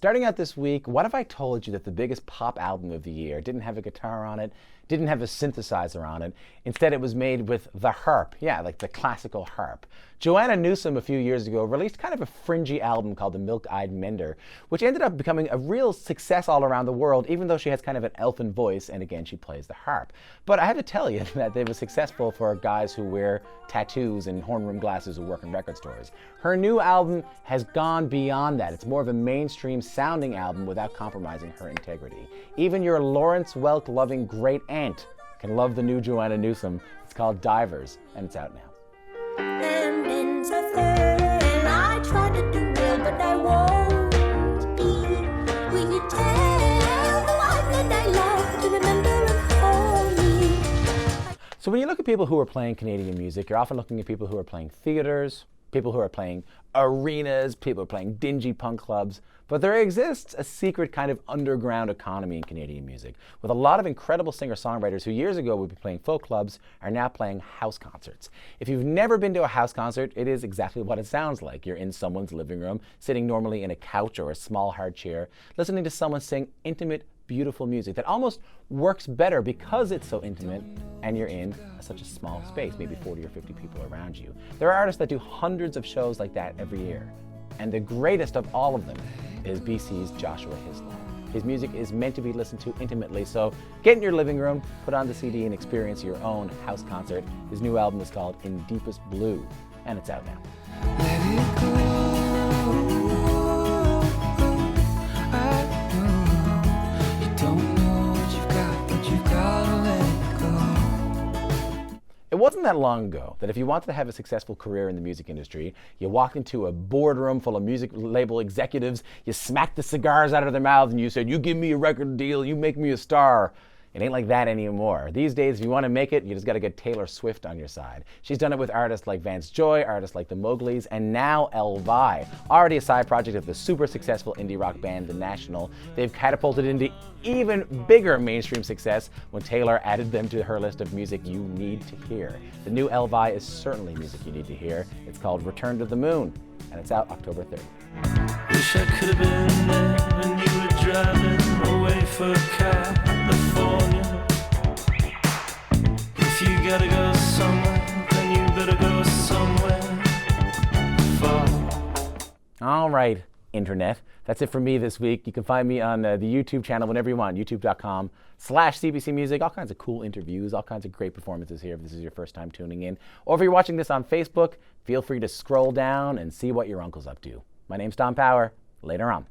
Starting out this week, what if I told you that the biggest pop album of the year didn't have a guitar on it, didn't have a synthesizer on it. Instead, it was made with the harp. Yeah, like the classical harp. Joanna Newsom, a few years ago, released kind of a fringy album called The Milk-Eyed Mender, which ended up becoming a real success all around the world, even though she has kind of an elfin voice, and again, she plays the harp. But I have to tell you that it was successful for guys who wear tattoos and horn-rimmed glasses who work in record stores. Her new album has gone beyond that. It's more of a mainstream-sounding album without compromising her integrity. Even your Lawrence Welk-loving great aunt can love the new Joanna Newsom. It's called Divers, and it's out now. I try to do well, but I won't be. Will you tell the one that I love to remember and hold me? So when you look at people who are playing Canadian music, you're often looking at people who are playing theaters, people who are playing arenas, people who are playing dingy punk clubs. But there exists a secret kind of underground economy in Canadian music, with a lot of incredible singer-songwriters who years ago would be playing folk clubs are now playing house concerts. If you've never been to a house concert, it is exactly what it sounds like. You're in someone's living room, sitting normally in a couch or a small hard chair, listening to someone sing intimate, beautiful music that almost works better because it's so intimate and you're in such a small space, maybe 40 or 50 people around you. There are artists that do hundreds of shows like that every year. And the greatest of all of them is BC's Joshua Hyslop. His music is meant to be listened to intimately, so get in your living room, put on the CD, and experience your own house concert. His new album is called In Deepest Blue, and it's out now. Let it go. I know you don't know what you've got, but you've gotta let it go. It wasn't that long ago that if you wanted to have a successful career in the music industry, you walked into a boardroom full of music label executives, you smacked the cigars out of their mouths, and you said, "You give me a record deal, you make me a star." It ain't like that anymore. These days, if you want to make it, you just got to get Taylor Swift on your side. She's done it with artists like Vance Joy, artists like the Mowglis, and now Elvi. Already a side project of the super successful indie rock band The National, they've catapulted into even bigger mainstream success when Taylor added them to her list of music you need to hear. The new Elvi is certainly music you need to hear. It's called Return to the Moon, and it's out October 3rd. Wish I could have been there when you were driving away for California. If you gotta go somewhere, then you better go somewhere far. All right, Internet. That's it for me this week. You can find me on the YouTube channel whenever you want, youtube.com/CBC Music. All kinds of cool interviews, all kinds of great performances here if this is your first time tuning in. Or if you're watching this on Facebook, feel free to scroll down and see what your uncle's up to. My name's Tom Power. Later on.